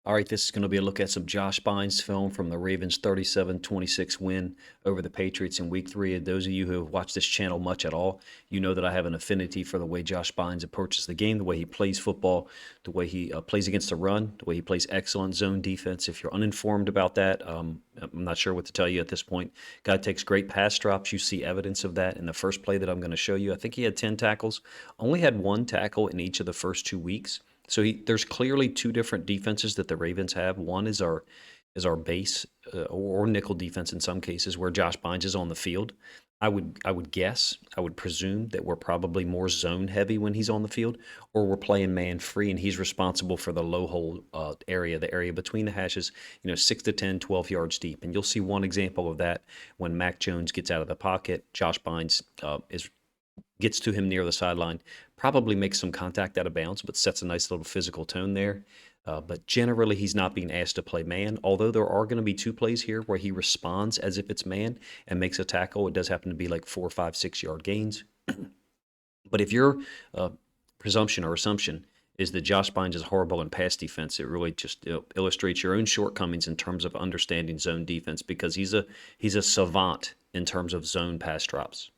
All right, this is going to be a look at some Josh Bynes film from the Ravens' 37-26 win over the Patriots in Week 3. And those of you who have watched this channel much at all, you know that I have an affinity for the way Josh Bynes approaches the game, the way he plays football, the way he plays against the run, the way he plays excellent zone defense. If you're uninformed about that, I'm not sure what to tell you at this point. Guy takes great pass drops. You see evidence of that in the first play that I'm going to show you. I think he had 10 tackles, only had one tackle in each of the first 2 weeks. So there's clearly two different defenses that the Ravens have. One is our base or nickel defense in some cases, where Josh Bynes is on the field. I would presume that we're probably more zone heavy when he's on the field, or we're playing man free and he's responsible for the low hole area, the area between the hashes, 6 to 10, 12 yards deep. And you'll see one example of that when Mac Jones gets out of the pocket. Josh Bynes gets to him near the sideline, probably makes some contact out of bounds, but sets a nice little physical tone there. But generally, he's not being asked to play man, although there are going to be two plays here where he responds as if it's man and makes a tackle. It does happen to be like 4, 5, 6 yard gains. But if your presumption or assumption is that Josh Bynes is horrible in pass defense, it really just illustrates your own shortcomings in terms of understanding zone defense, because he's a savant in terms of zone pass drops.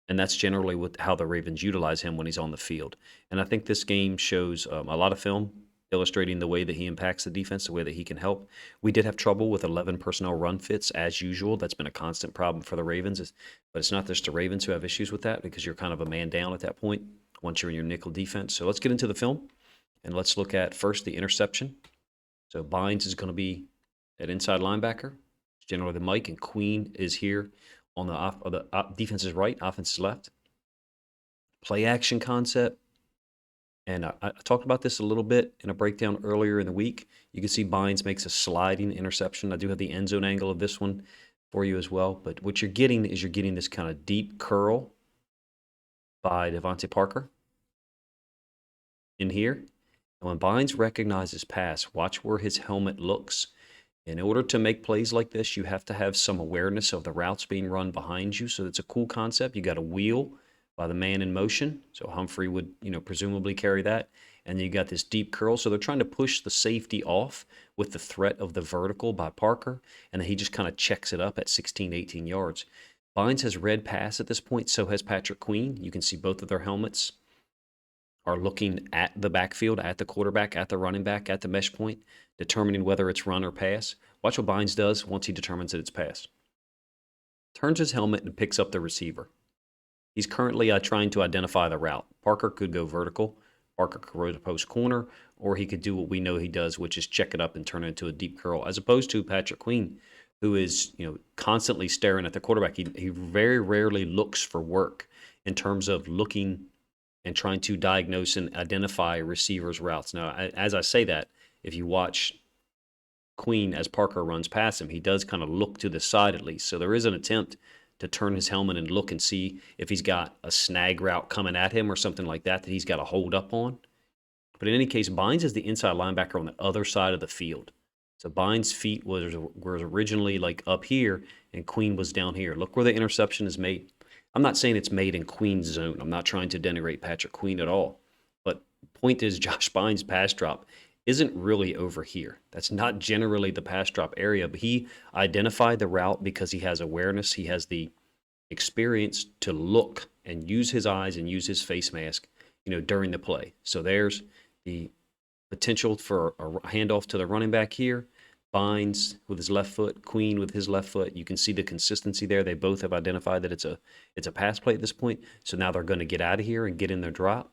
And that's generally how the Ravens utilize him when he's on the field. And I think this game shows a lot of film illustrating the way that he impacts the defense, the way that he can help. We did have trouble with 11 personnel run fits, as usual. That's been a constant problem for the Ravens. But it's not just the Ravens who have issues with that, because you're kind of a man down at that point once you're in your nickel defense. So let's get into the film, and let's look at first the interception. So Bynes is going to be at inside linebacker. It's generally the Mike, and Queen is here on the defense's right, offense's left. Play action concept. And I talked about this a little bit in a breakdown earlier in the week. You can see Bynes makes a sliding interception. I do have the end zone angle of this one for you as well. But what you're getting is this kind of deep curl by Devontae Parker in here. And when Bynes recognizes pass, watch where his helmet looks. In order to make plays like this, you have to have some awareness of the routes being run behind you. So it's a cool concept. You got a wheel by the man in motion. So Humphrey would, presumably carry that. And then you got this deep curl. So they're trying to push the safety off with the threat of the vertical by Parker. And then he just kind of checks it up at 16, 18 yards. Bynes has red pass at this point. So has Patrick Queen. You can see both of their helmets are looking at the backfield, at the quarterback, at the running back, at the mesh point, determining whether it's run or pass. Watch what Bynes does once he determines that it's pass. Turns his helmet and picks up the receiver. He's currently trying to identify the route. Parker could go vertical. Parker could go to post corner, or he could do what we know he does, which is check it up and turn it into a deep curl, as opposed to Patrick Queen, who is constantly staring at the quarterback. He very rarely looks for work in terms of looking and trying to diagnose and identify receivers' routes. Now, as I say that, if you watch Queen as Parker runs past him, he does kind of look to the side at least. So there is an attempt to turn his helmet and look and see if he's got a snag route coming at him or something like that he's got to hold up on. But in any case, Bynes is the inside linebacker on the other side of the field. So Bynes' feet was originally like up here, and Queen was down here. Look where the interception is made. I'm not saying it's made in Queen's zone. I'm not trying to denigrate Patrick Queen at all. But point is, Josh Bynes' pass drop isn't really over here. That's not generally the pass drop area, but he identified the route because he has awareness. He has the experience to look and use his eyes and use his face mask, during the play. So there's the potential for a handoff to the running back here. Bynes with his left foot, Queen with his left foot. You can see the consistency there. They both have identified that it's a pass play at this point. So now they're going to get out of here and get in their drop.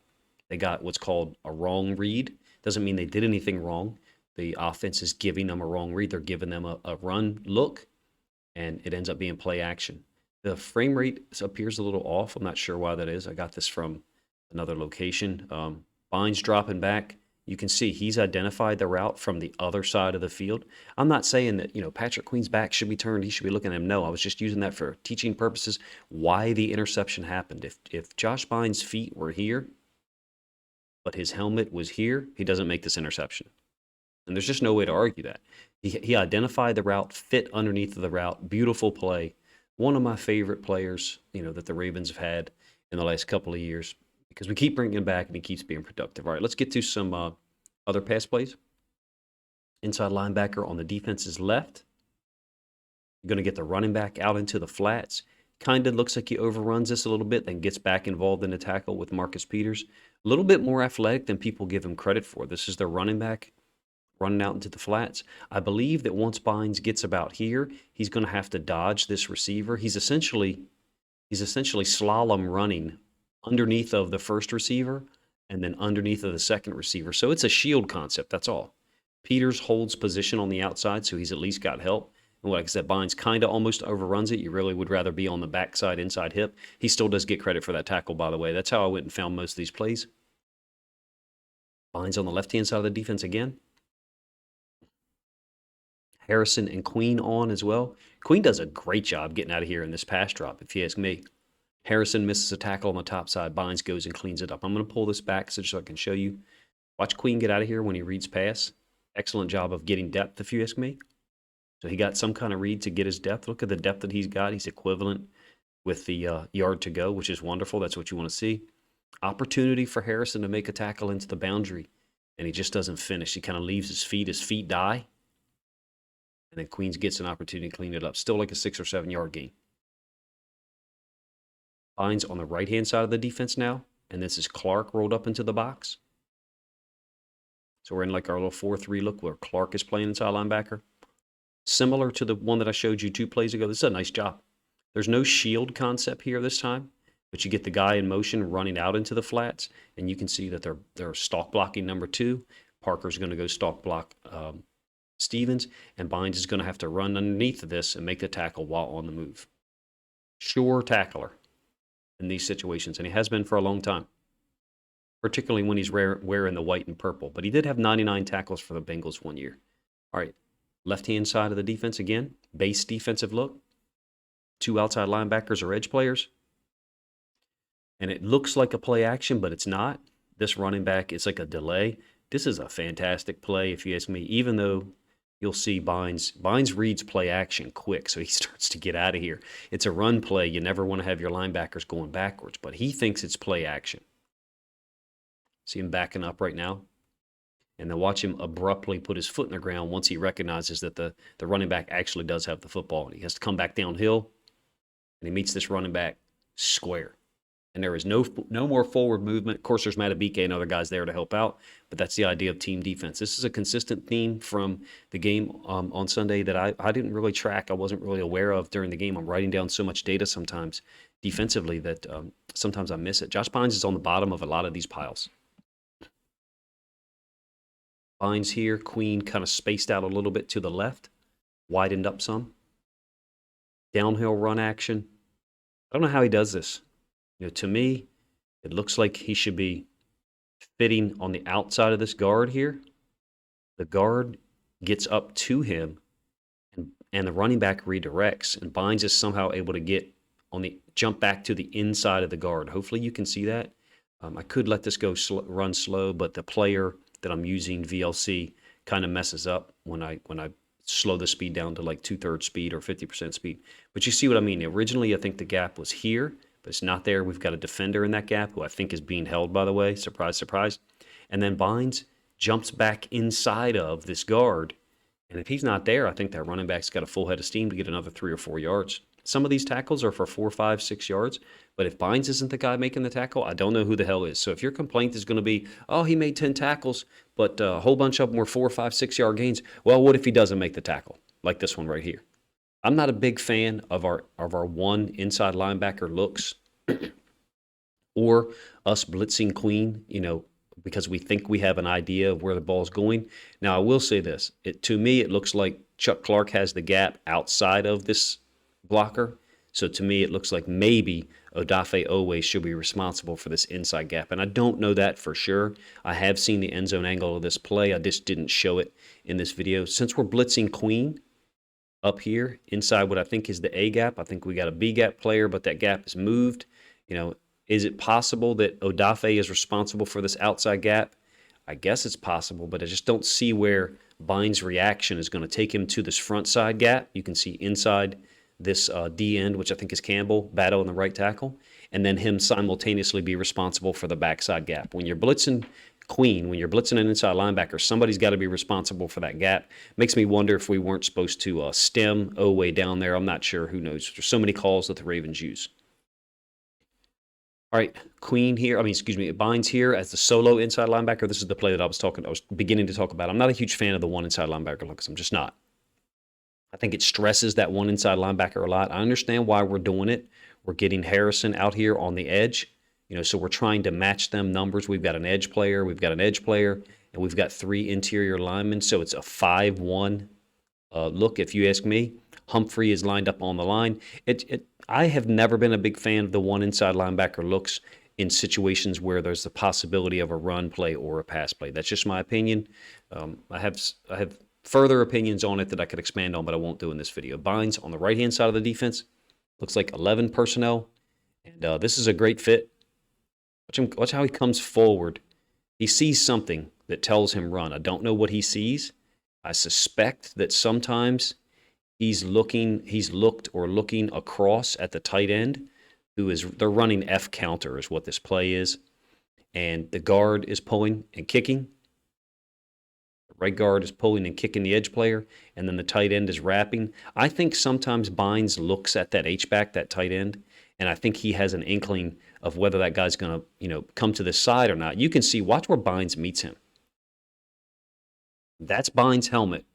They got what's called a wrong read. Doesn't mean they did anything wrong. The offense is giving them a wrong read. They're giving them a run look, and it ends up being play action. The frame rate appears a little off. I'm not sure why that is. I got this from another location. Bynes dropping back. You can see he's identified the route from the other side of the field. I'm not saying that, Patrick Queen's back should be turned. He should be looking at him. No, I was just using that for teaching purposes, why the interception happened. If Josh Bynes' feet were here, but his helmet was here, he doesn't make this interception. And there's just no way to argue that. He identified the route, fit underneath the route. Beautiful play. One of my favorite players, that the Ravens have had in the last couple of years, because we keep bringing him back and he keeps being productive. All right, let's get to some other pass plays. inside linebacker on the defense's left. You're going to get the running back out into the flats. Kind of looks like he overruns this a little bit, then gets back involved in the tackle with Marcus Peters. A little bit more athletic than people give him credit for. This is their running back running out into the flats. I believe that once Bynes gets about here, he's going to have to dodge this receiver. He's essentially slalom running underneath of the first receiver and then underneath of the second receiver. So it's a shield concept, that's all. Peters holds position on the outside, so he's at least got help. And like I said, Bynes kind of almost overruns it. You really would rather be on the backside, inside hip. He still does get credit for that tackle, by the way. That's how I went and found most of these plays. Bynes on the left-hand side of the defense again. Harrison and Queen on as well. Queen does a great job getting out of here in this pass drop, if you ask me. Harrison misses a tackle on the top side. Bynes goes and cleans it up. I'm going to pull this back so I can show you. Watch Queen get out of here when he reads pass. Excellent job of getting depth, if you ask me. So he got some kind of read to get his depth. Look at the depth that he's got. He's equivalent with the yard to go, which is wonderful. That's what you want to see. Opportunity for Harrison to make a tackle into the boundary, and he just doesn't finish. He kind of leaves his feet. His feet die. And then Queens gets an opportunity to clean it up. Still like a 6 or 7 yard gain. Bynes on the right-hand side of the defense now. And this is Clark rolled up into the box. So we're in like our little 4-3 look where Clark is playing inside linebacker. Similar to the one that I showed you 2 plays ago. This is a nice job. There's no shield concept here this time, but you get the guy in motion running out into the flats, and you can see that they're stalk blocking number 2. Parker's going to go stalk block Stevens, and Bynes is going to have to run underneath of this and make the tackle while on the move. Sure tackler in these situations, and he has been for a long time, particularly when he's wearing the white and purple. But he did have 99 tackles for the Bengals one year. All right, left-hand side of the defense again, base defensive look. 2 outside linebackers or edge players. And it looks like a play action, but it's not. This running back, it's like a delay. This is a fantastic play, if you ask me, even though you'll see Bynes reads play action quick, so he starts to get out of here. It's a run play. You never want to have your linebackers going backwards, but he thinks it's play action. See him backing up right now? And then watch him abruptly put his foot in the ground once he recognizes that the running back actually does have the football. And he has to come back downhill, and he meets this running back square. And there is no more forward movement. Of course, there's Matabike and other guys there to help out, but that's the idea of team defense. This is a consistent theme from the game on Sunday that I didn't really track. I wasn't really aware of during the game. I'm writing down so much data sometimes defensively that sometimes I miss it. Josh Bynes is on the bottom of a lot of these piles. Bynes here, Queen kind of spaced out a little bit to the left, widened up some. Downhill run action. I don't know how he does this. You know, to me, it looks like he should be fitting on the outside of this guard here. The guard gets up to him, and the running back redirects, and Bynes is somehow able to get on the jump back to the inside of the guard. Hopefully you can see that. I could let this go run slow, but the player that I'm using, VLC, kind of messes up when I slow the speed down to like 2/3 speed or 50% speed. But you see what I mean. Originally, I think the gap was here, but it's not there. We've got a defender in that gap who I think is being held, by the way. Surprise, surprise. And then Bynes jumps back inside of this guard. And if he's not there, I think that running back's got a full head of steam to get another 3 or 4 yards. Some of these tackles are for 4, 5, 6 yards. But if Bynes isn't the guy making the tackle, I don't know who the hell is. So if your complaint is going to be, oh, he made 10 tackles, but a whole bunch of them were 4, 5, 6 yard gains. Well, what if he doesn't make the tackle? Like this one right here. I'm not a big fan of our one inside linebacker looks or us blitzing Queen, because we think we have an idea of where the ball's going. Now, I will say this. To me, it looks like Chuck Clark has the gap outside of this blocker. So to me, it looks like maybe Odafe Owe should be responsible for this inside gap. And I don't know that for sure. I have seen the end zone angle of this play. I just didn't show it in this video. Since we're blitzing Queen up here inside what I think is the A gap, I think we got a B gap player, but that gap is moved. Is it possible that Odafe is responsible for this outside gap? I guess it's possible, but I just don't see where Bynes' reaction is going to take him to this front side gap. You can see inside this D end, which I think is Campbell, Battle in the right tackle, and then him simultaneously be responsible for the backside gap. When you're blitzing Queen, when you're blitzing an inside linebacker, somebody's got to be responsible for that gap. Makes me wonder if we weren't supposed to stem Oweh down there. I'm not sure. Who knows? There's so many calls that the Ravens use. All right, Queen here. Excuse me, Bynes here as the solo inside linebacker. This is the play that I was beginning to talk about. I'm not a huge fan of the one inside linebacker looks. I'm just not. I think it stresses that one inside linebacker a lot. I understand why we're doing it. We're getting Harrison out here on the edge, so we're trying to match them numbers. We've got an edge player, and we've got 3 interior linemen. So it's a 5-1 look, if you ask me. Humphrey is lined up on the line. I have never been a big fan of the one inside linebacker looks in situations where there's the possibility of a run play or a pass play. That's just my opinion. I have further opinions on it that I could expand on, but I won't do in this video. Bynes on the right-hand side of the defense looks like 11 personnel, and this is a great fit. Watch how he comes forward. He sees something that tells him run. I don't know what he sees. I suspect that sometimes he's looked across at the tight end, they're running F counter is what this play is, and the guard is pulling and kicking. The right guard is pulling and kicking the edge player, and then the tight end is wrapping. I think sometimes Bynes looks at that H-back, that tight end, and I think he has an inkling of whether that guy's going to, come to this side or not. You can see, watch where Bynes meets him. That's Bynes' helmet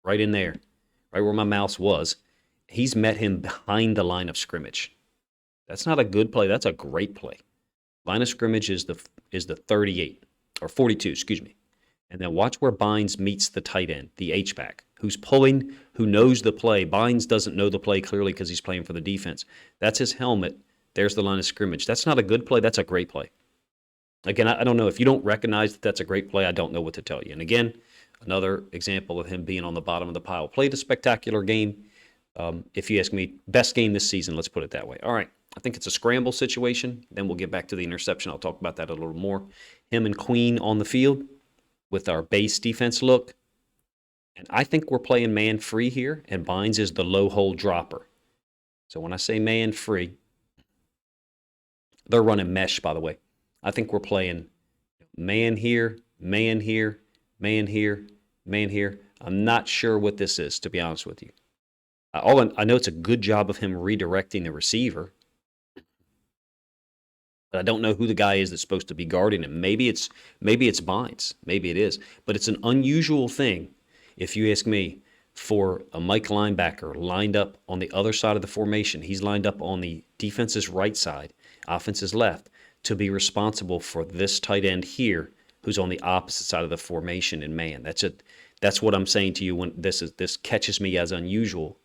right in there, right where my mouse was. He's met him behind the line of scrimmage. That's not a good play. That's a great play. Line of scrimmage is the 38 or 42, excuse me. And then watch where Bynes meets the tight end, the H-back, who's pulling, who knows the play. Bynes doesn't know the play clearly because he's playing for the defense. That's his helmet. There's the line of scrimmage. That's not a good play. That's a great play. Again, I don't know. If you don't recognize that that's a great play, I don't know what to tell you. And again, another example of him being on the bottom of the pile. Played a spectacular game. If you ask me, best game this season, let's put it that way. All right. I think it's a scramble situation. Then we'll get back to the interception. I'll talk about that a little more. Him and Queen on the field with our base defense look. And I think we're playing man free here, and Bynes is the low hole dropper. So when I say man free, they're running mesh, by the way. I think we're playing man here, man here, man here, man here. I'm not sure what this is, to be honest with you. I know it's a good job of him redirecting the receiver, but I don't know who the guy is that's supposed to be guarding him. Maybe it's Bynes. Maybe it is. But it's an unusual thing, if you ask me, for a Mike linebacker lined up on the other side of the formation. He's lined up on the defense's right side, offense's left, to be responsible for this tight end here, who's on the opposite side of the formation in man. That's what I'm saying to you when this catches me as unusual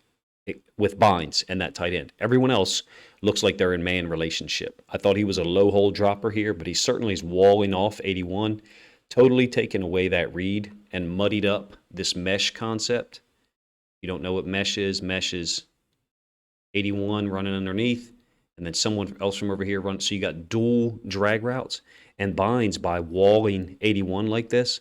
with Bynes and that tight end. Everyone else looks like they're in man relationship. I thought he was a low hole dropper here, but he certainly is walling off 81, totally taken away that read and muddied up this mesh concept. You don't know what mesh is. Mesh is 81 running underneath, and then someone else from over here runs. So you got dual drag routes. And Bynes, by walling 81 like this,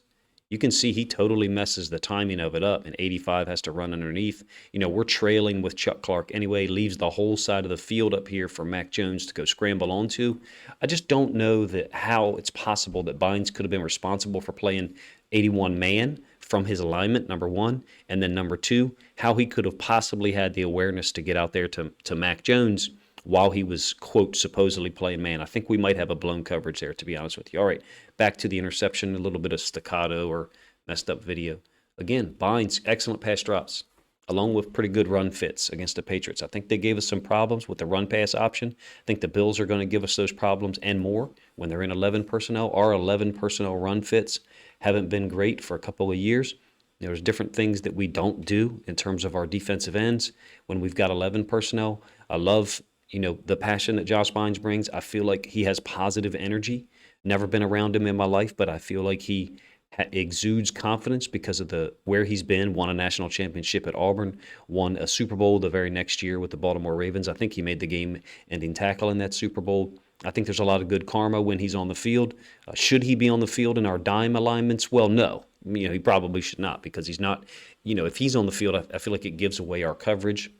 you can see he totally messes the timing of it up, and 85 has to run underneath. We're trailing with Chuck Clark anyway, leaves the whole side of the field up here for Mac Jones to go scramble onto. I just don't know how it's possible that Bynes could have been responsible for playing 81 man from his alignment, number one, and then number two, how he could have possibly had the awareness to get out there to Mac Jones while he was, quote, supposedly playing man. I think we might have a blown coverage there, to be honest with you. All right, back to the interception, a little bit of staccato or messed up video. Again, Bynes, excellent pass drops, along with pretty good run fits against the Patriots. I think they gave us some problems with the run-pass option. I think the Bills are going to give us those problems and more when they're in 11 personnel. Our 11 personnel run fits haven't been great for a couple of years. There's different things that we don't do in terms of our defensive ends when we've got 11 personnel. I love the passion that Josh Bynes brings. I feel like he has positive energy. Never been around him in my life, but I feel like he exudes confidence because of where he's been. Won a national championship at Auburn, won a Super Bowl the very next year with the Baltimore Ravens. I think he made the game-ending tackle in that Super Bowl. I think there's a lot of good karma when he's on the field. Should he be on the field in our dime alignments? Well, no. He probably should not, because he's not. If he's on the field, I feel like it gives away our coverage.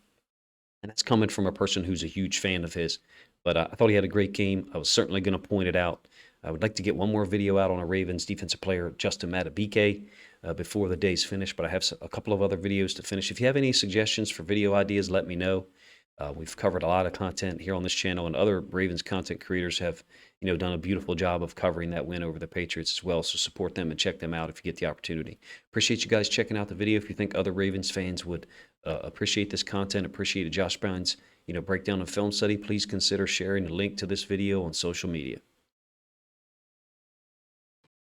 And that's coming from a person who's a huge fan of his. But I thought he had a great game. I was certainly going to point it out. I would like to get one more video out on a Ravens defensive player, Justin Matabike, before the day's finished, but I have a couple of other videos to finish. If you have any suggestions for video ideas, let me know. We've covered a lot of content here on this channel, and other Ravens content creators have, done a beautiful job of covering that win over the Patriots as well. So support them and check them out if you get the opportunity. Appreciate you guys checking out the video. If you think other Ravens fans would appreciate this content, appreciate Josh Bynes, breakdown of film study, please consider sharing the link to this video on social media.